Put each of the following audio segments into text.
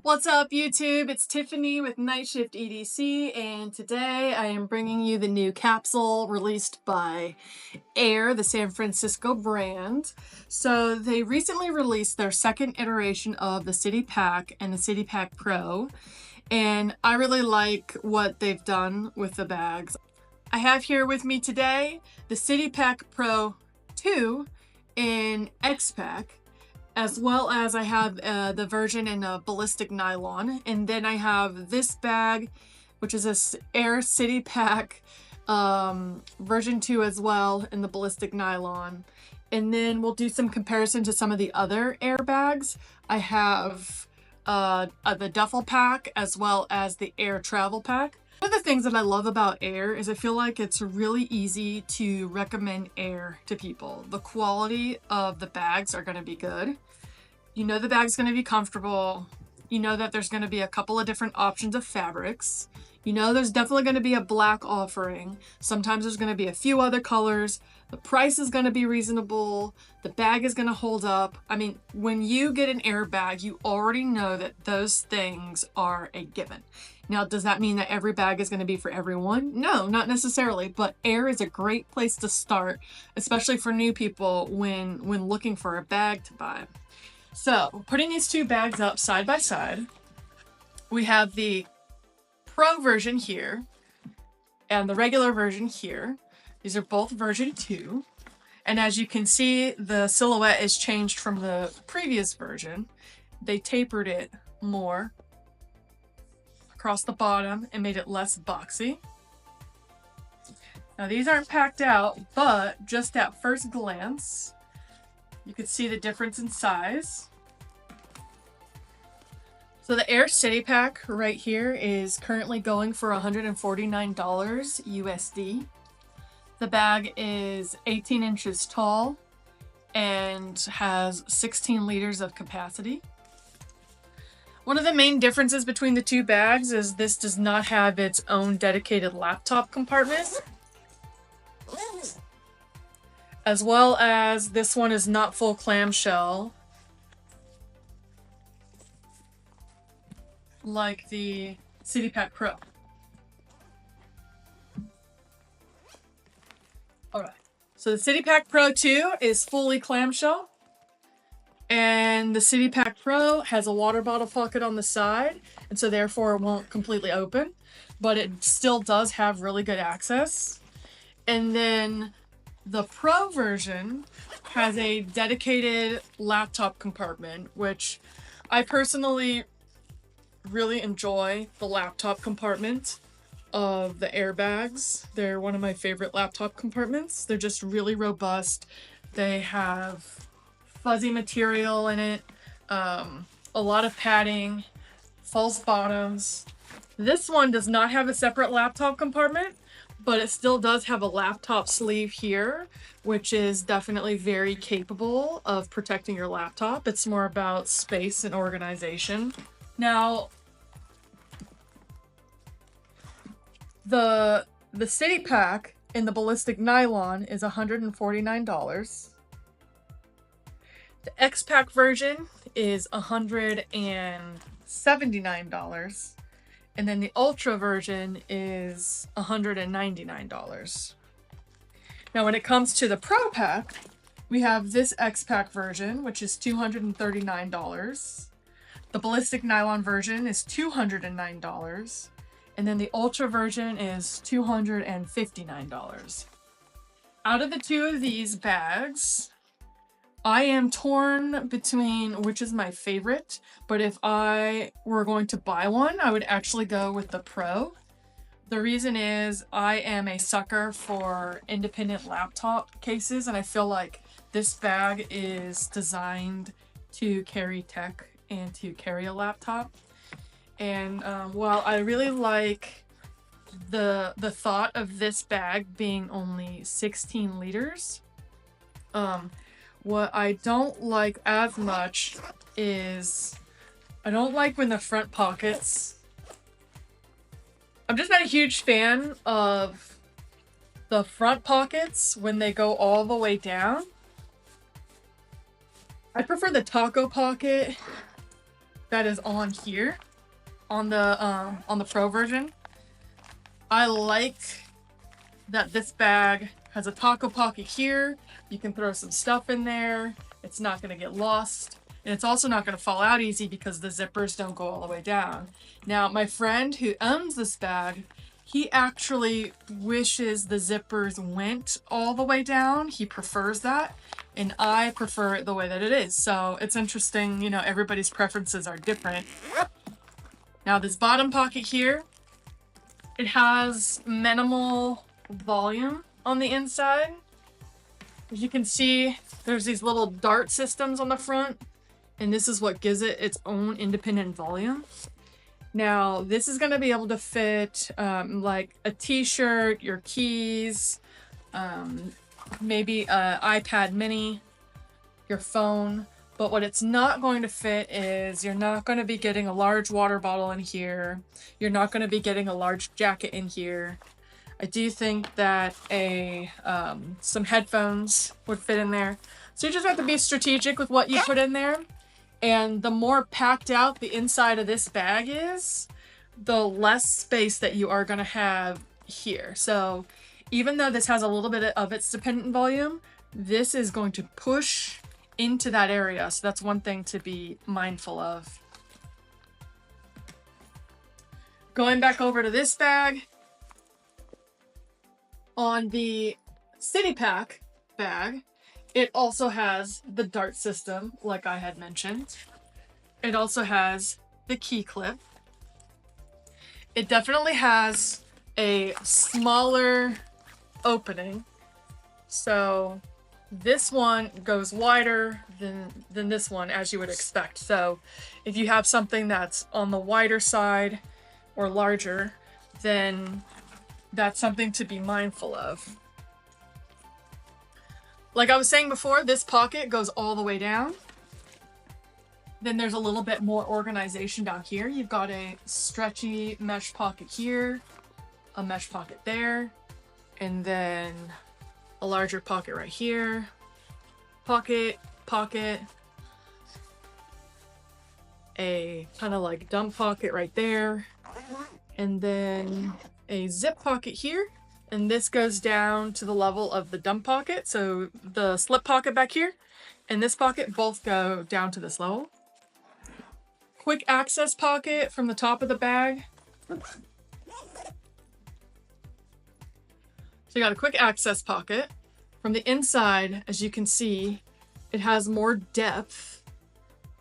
What's up, YouTube? It's Tiffany with Night Shift EDC, and today I am bringing you the new capsule released by Aer, the San Francisco brand. So they recently released their second iteration of the City Pack and the City Pack Pro, and I really like what they've done with the bags. I have here with me today the City Pack Pro 2 in X-Pack, as well as I have the version in a ballistic nylon. And then I have this bag, which is a Aer City Pack version 2 as well in the ballistic nylon. And then we'll do some comparison to some of the other Aer bags. I have the duffel pack as well as the Aer travel pack. One of the things that I love about Aer is I feel like it's really easy to recommend Aer to people. The quality of the bags are going to be good. You know the bag's going to be comfortable. You know that there's going to be a couple of different options of fabrics. You know there's definitely going to be a black offering. Sometimes there's going to be a few other colors. The price is going to be reasonable. The bag is going to hold up. I mean, when you get an Aer bag, you already know that those things are a given. Now, does that mean that every bag is going to be for everyone? No, not necessarily, but Aer is a great place to start, especially for new people when looking for a bag to buy. So, putting these two bags up side by side, we have the Pro version here and the regular version here. These are both version 2. And as you can see, the silhouette is changed from the previous version. They tapered it more across the bottom and made it less boxy. Now these aren't packed out, but just at first glance, you can see the difference in size. So the Aer City Pack right here is currently going for $149 USD. The bag is 18 inches tall and has 16 liters of capacity. One of the main differences between the two bags is this does not have its own dedicated laptop compartment, as well as this one is not full clamshell like the City Pack Pro. Alright, so the City Pack Pro 2 is fully clamshell, and the City Pack Pro has a water bottle pocket on the side, and so therefore it won't completely open, but it still does have really good access. And then the Pro version has a dedicated laptop compartment, which I personally really enjoy the laptop compartment of the Aer bags. They're one of my favorite laptop compartments. They're just really robust. They have fuzzy material in it, a lot of padding, false bottoms. This one does not have a separate laptop compartment, but it still does have a laptop sleeve here, which is definitely very capable of protecting your laptop. It's more about space and organization. Now, the City Pack in the ballistic nylon is $149. The X-Pack version is $179. And then the Ultra version is $199. Now, when it comes to the Pro Pack, we have this X-Pack version, which is $239. The ballistic nylon version is $209. And then the Ultra version is $259. Out of the two of these bags, I am torn between which is my favorite, but if I were going to buy one, I would actually go with the Pro. The reason is I am a sucker for independent laptop cases, and I feel like this bag is designed to carry tech and to carry a laptop. And while I really like the thought of this bag being only 16 liters, what I don't like as much is I don't like when the front pockets... I'm just not a huge fan of the front pockets when they go all the way down. I prefer the taco pocket that is on here on the Pro version. I like that this bag has a taco pocket here. You can throw some stuff in there. It's not going to get lost. And it's also not going to fall out easy because the zippers don't go all the way down. Now, my friend who owns this bag, he actually wishes the zippers went all the way down. He prefers that. And I prefer it the way that it is. So it's interesting, you know, everybody's preferences are different. Now this bottom pocket here, it has minimal volume on the inside. As you can see, there's these little dart systems on the front, and this is what gives it its own independent volume. Now, this is going to be able to fit like a t-shirt, your keys, maybe an iPad mini, your phone. But what it's not going to fit is you're not going to be getting a large water bottle in here. You're not going to be getting a large jacket in here. I do think that some headphones would fit in there. So you just have to be strategic with what you put in there. And the more packed out the inside of this bag is, the less space that you are going to have here. So even though this has a little bit of its dependent volume, this is going to push into that area. So that's one thing to be mindful of. Going back over to this bag, on the City Pack bag, it also has the dart system, like I had mentioned. It also has the key clip. It definitely has a smaller opening. So this one goes wider than this one, as you would expect. So if you have something that's on the wider side or larger, then that's something to be mindful of. Like I was saying before, this pocket goes all the way down. Then there's a little bit more organization down here. You've got a stretchy mesh pocket here, a mesh pocket there, and then a larger pocket right here. Pocket, pocket, a kind of like dump pocket right there, and then a zip pocket here. And this goes down to the level of the dump pocket. So the slip pocket back here and this pocket both go down to this level. Quick access pocket from the top of the bag. So you got a quick access pocket. From the inside, as you can see, it has more depth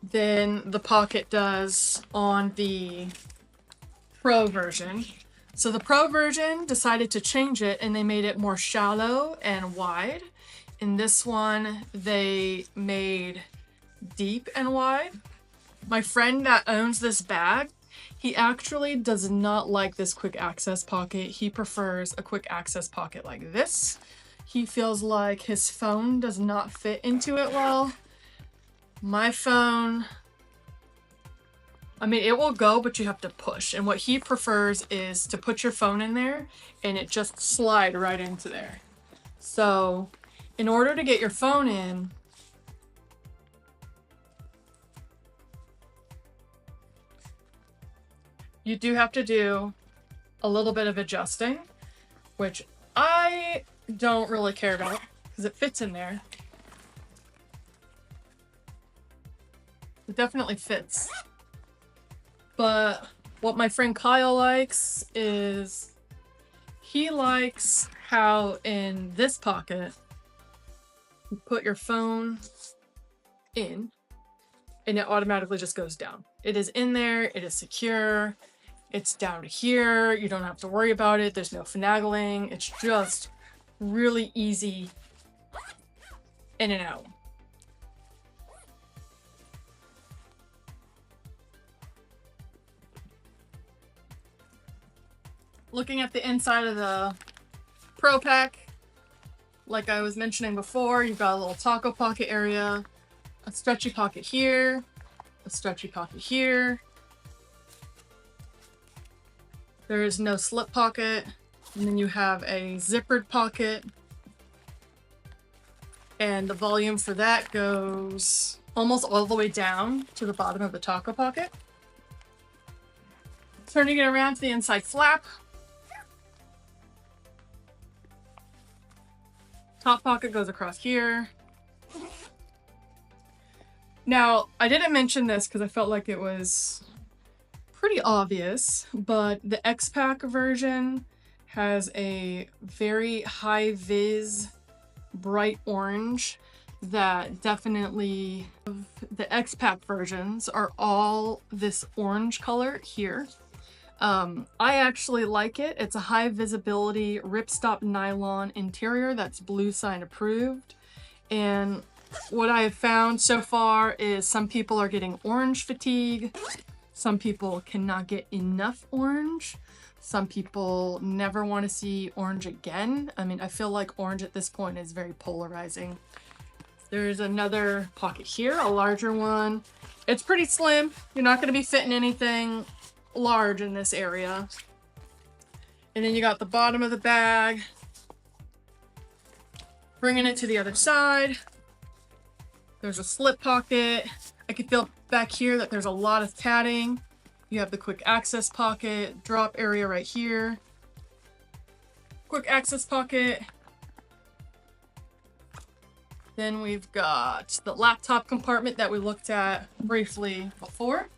than the pocket does on the Pro version. So the Pro version decided to change it and they made it more shallow and wide. In this one, they made deep and wide. My friend that owns this bag, he actually does not like this quick access pocket. He prefers a quick access pocket like this. He feels like his phone does not fit into it well. My phone, I mean, it will go, but you have to push. And what he prefers is to put your phone in there and it just slide right into there. So in order to get your phone in, you do have to do a little bit of adjusting, which I don't really care about because it fits in there. It definitely fits. But what my friend Kyle likes is he likes how in this pocket you put your phone in and it automatically just goes down. It is in there, it is secure, it's down to here, you don't have to worry about it, there's no finagling, it's just really easy in and out. Looking at the inside of the Pro Pack, like I was mentioning before, you've got a little taco pocket area, a stretchy pocket here, a stretchy pocket here. There is no slip pocket, and then you have a zippered pocket, and the volume for that goes almost all the way down to the bottom of the taco pocket. Turning it around to the inside flap. Top pocket goes across here. Now, I didn't mention this because I felt like it was pretty obvious, but the X-Pack version has a very high vis bright orange that definitely, the X-Pack versions are all this orange color here. I actually like it. It's a high visibility ripstop nylon interior that's blue sign approved. And what I have found so far is some people are getting orange fatigue. Some people cannot get enough orange. Some people never want to see orange again. I mean, I feel like orange at this point is very polarizing. There's another pocket here, a larger one. It's pretty slim. You're not going to be fitting anything large in this area. And then you got the bottom of the bag. Bringing it to the other side. There's a slip pocket. I can feel back here that there's a lot of padding. You have the quick access pocket, drop area right here. Quick access pocket. Then we've got the laptop compartment that we looked at briefly before.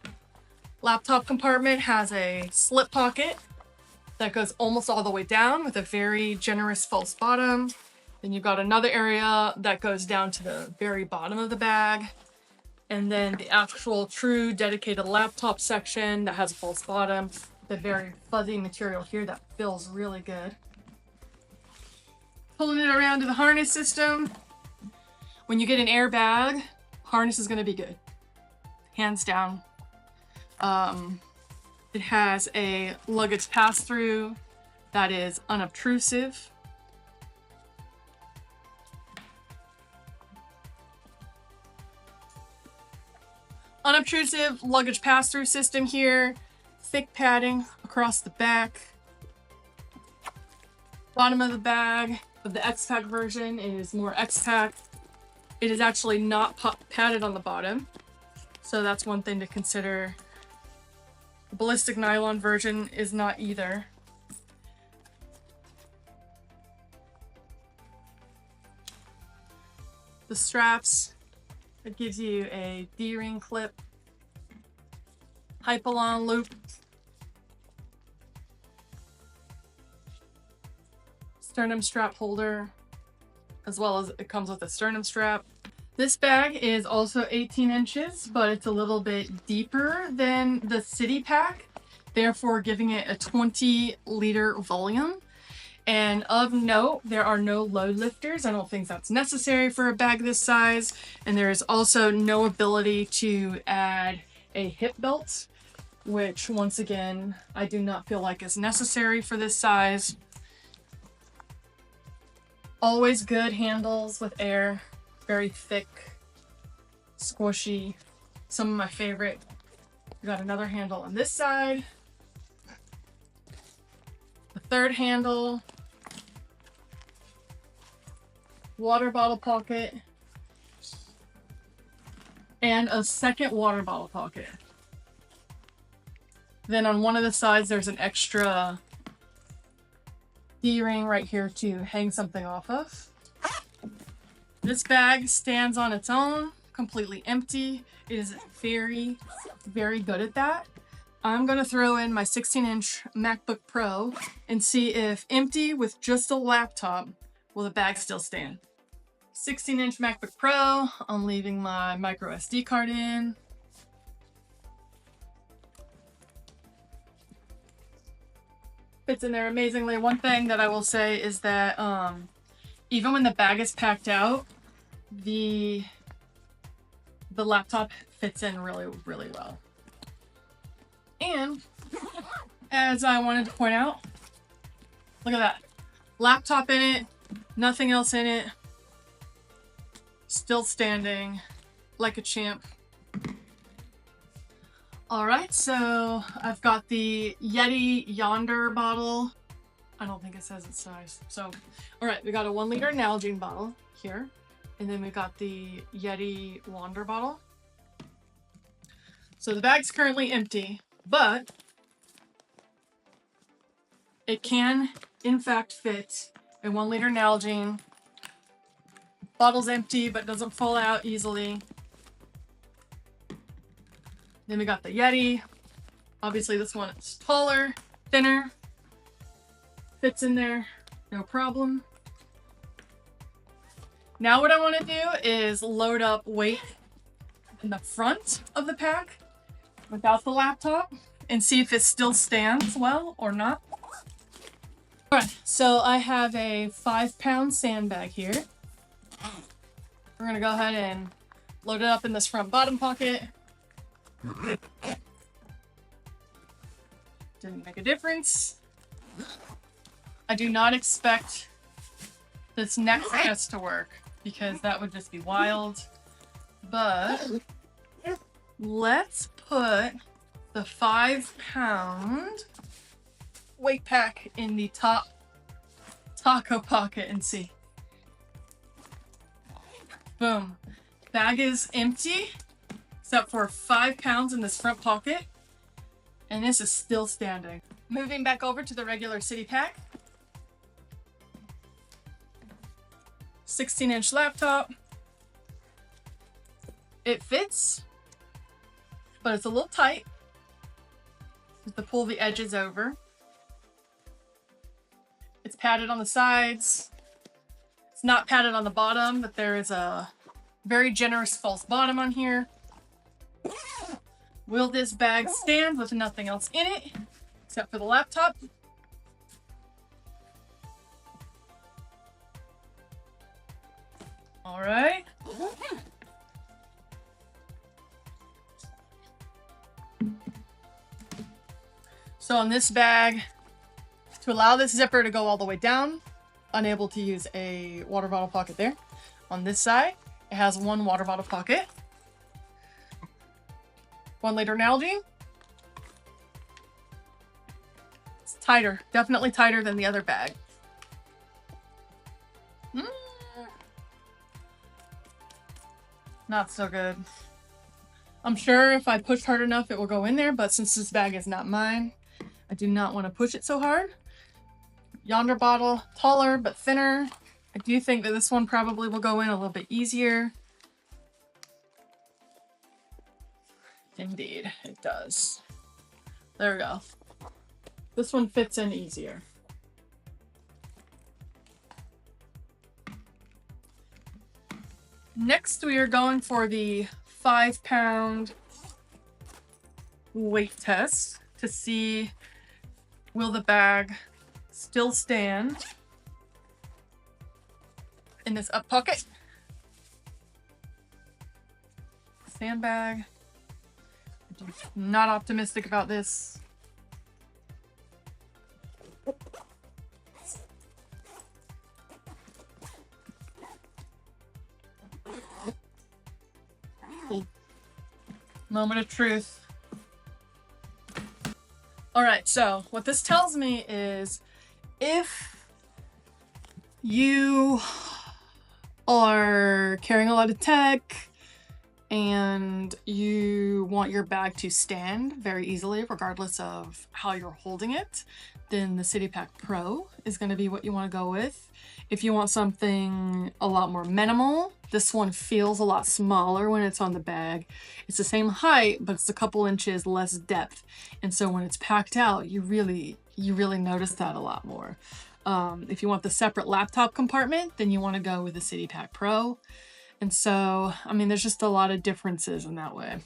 Laptop compartment has a slip pocket that goes almost all the way down with a very generous false bottom. Then you've got another area that goes down to the very bottom of the bag. And then the actual true dedicated laptop section that has a false bottom. The very fuzzy material here that feels really good. Pulling it around to the harness system. When you get an Aer bag, harness is going to be good. Hands down. It has a luggage pass-through that is unobtrusive. Unobtrusive luggage pass-through system here. Thick padding across the back. Bottom of the bag of the X-Pack version is more X-Pack. It is actually not padded on the bottom. So that's one thing to consider. The ballistic nylon version is not either. The straps, it gives you a D-ring clip, Hypalon loop, sternum strap holder, as well as it comes with a sternum strap. This bag is also 18 inches, but it's a little bit deeper than the City Pack, therefore giving it a 20-liter volume. And of note, there are no load lifters. I don't think that's necessary for a bag this size. And there is also no ability to add a hip belt, which once again, I do not feel like is necessary for this size. Always good handles with Aer. Very thick, squishy. Some of my favorite. We got another handle on this side. The third handle. Water bottle pocket. And a second water bottle pocket. Then on one of the sides, there's an extra D-ring right here to hang something off of. This bag stands on its own, completely empty. It is very, very good at that. I'm gonna throw in my 16-inch MacBook Pro and see if empty with just a laptop, will the bag still stand? 16-inch MacBook Pro, I'm leaving my micro SD card in. Fits in there amazingly. One thing that I will say is that even when the bag is packed out, the laptop fits in really, really well. And as I wanted to point out, look at that. Laptop in it, nothing else in it. Still standing like a champ. Alright, so I've got the Yeti Yonder bottle. I don't think it says its size. So, alright, we got a 1 liter Nalgene bottle here. And then we got the Yeti Wander bottle. So the bag's currently empty, but it can, in fact, fit a 1 liter Nalgene. Bottle's empty, but doesn't fall out easily. Then we got the Yeti. Obviously this one is taller, thinner. Fits in there, no problem. Now what I want to do is load up weight in the front of the pack without the laptop and see if it still stands well or not. Alright, so I have a 5-pound sandbag here. We're gonna go ahead and load it up in this front bottom pocket. Didn't make a difference. I do not expect this next test to work because that would just be wild. But let's put the 5-pound weight pack in the top taco pocket and see. Boom. Bag is empty except for 5 pounds in this front pocket. And this is still standing. Moving back over to the regular City Pack. 16-inch laptop. It fits, but it's a little tight. You have to pull the edges over. It's padded on the sides. It's not padded on the bottom, but there is a very generous false bottom on here. Will this bag stand with nothing else in it, except for the laptop? All right. So on this bag, to allow this zipper to go all the way down, unable to use a water bottle pocket there. On this side, it has 1 water bottle pocket. 1 liter Nalgene. It's tighter, definitely tighter than the other bag. Not so good. I'm sure if I push hard enough it will go in there, but since this bag is not mine, I do not want to push it so hard. Yonder bottle, taller but thinner. I do think that this one probably will go in a little bit easier. Indeed, it does. There we go. This one fits in easier. Next, we are going for the 5-pound weight test to see will the bag still stand in this up pocket. Sandbag. I'm not optimistic about this. Moment of truth. Alright, so what this tells me is if you are carrying a lot of tech and you want your bag to stand very easily regardless of how you're holding it, then the City Pack Pro is going to be what you want to go with. If you want something a lot more minimal, this one feels a lot smaller when it's on the bag. It's the same height, but it's a couple inches less depth. And so when it's packed out, you really notice that a lot more. If you want the separate laptop compartment, then you want to go with the City Pack Pro. And so, I mean, there's just a lot of differences in that way.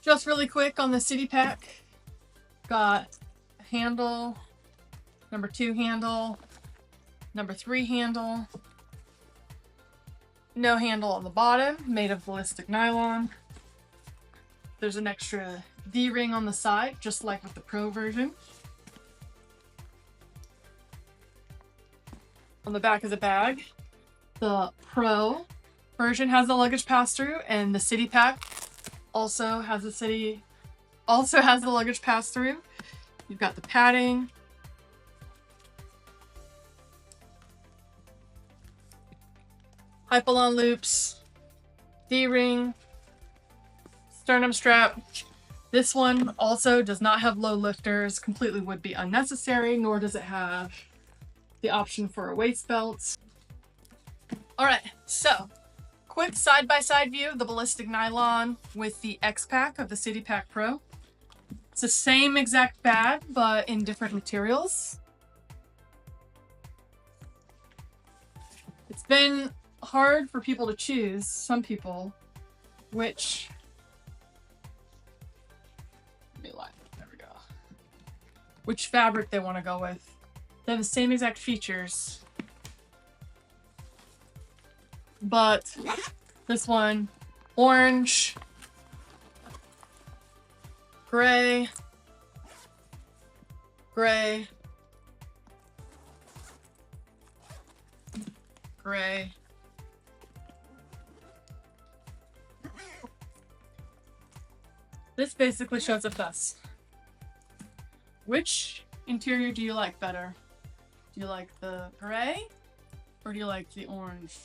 Just really quick on the City Pack, got a handle, number 2 handle, number 3 handle, no handle on the bottom, made of ballistic nylon. There's an extra D-ring on the side, just like with the Pro version. On the back of the bag, the Pro version has the luggage pass-through, and the City Pack also has the luggage pass-through. You've got the padding. Hypalon loops, D-ring, sternum strap. This one also does not have low lifters, completely would be unnecessary, nor does it have the option for a waist belt. All right, so quick side-by-side view of the ballistic nylon with the X Pack of the City Pack Pro. It's the same exact bag, but in different materials. It's been hard for people to choose, some people, which, let me line up, there we go, which fabric they want to go with. They have the same exact features, but this one, orange, gray, gray, gray, this basically shows up thus. Which interior do you like better? Do you like the gray or do you like the orange?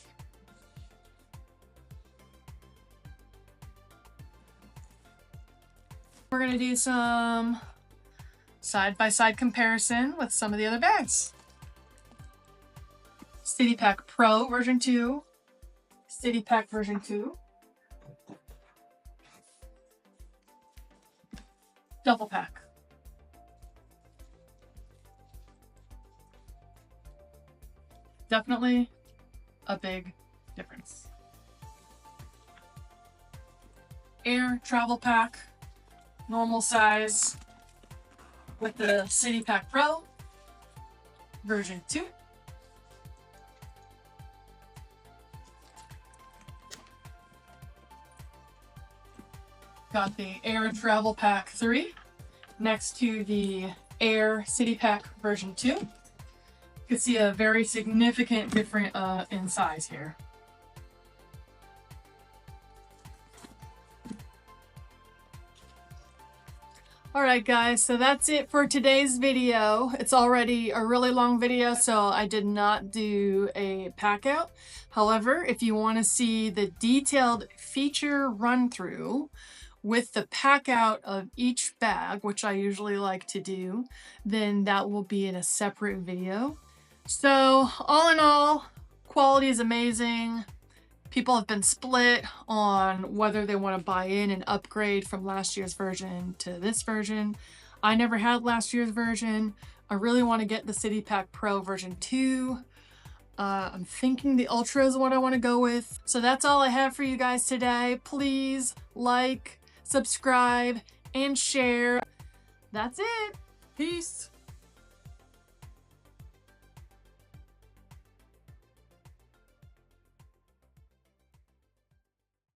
We're gonna do some side-by-side comparison with some of the other bags. City Pack Pro version 2, City Pack version 2, double pack. Definitely a big difference. Aer travel pack, normal size, with the City Pack Pro version 2. Got the Aer Travel Pack 3 next to the Aer City Pack version 2. You can see a very significant difference in size here. Alright guys, so that's it for today's video. It's already a really long video, so I did not do a pack out. However, if you want to see the detailed feature run through with the pack out of each bag, which I usually like to do, then that will be in a separate video. So all in all, quality is amazing. People have been split on whether they want to buy in and upgrade from last year's version to this version. I never had last year's version. I really want to get the City Pack Pro version 2. I'm thinking the Ultra is what I want to go with. So that's all I have for you guys today. Please like, subscribe, and share. That's it. Peace.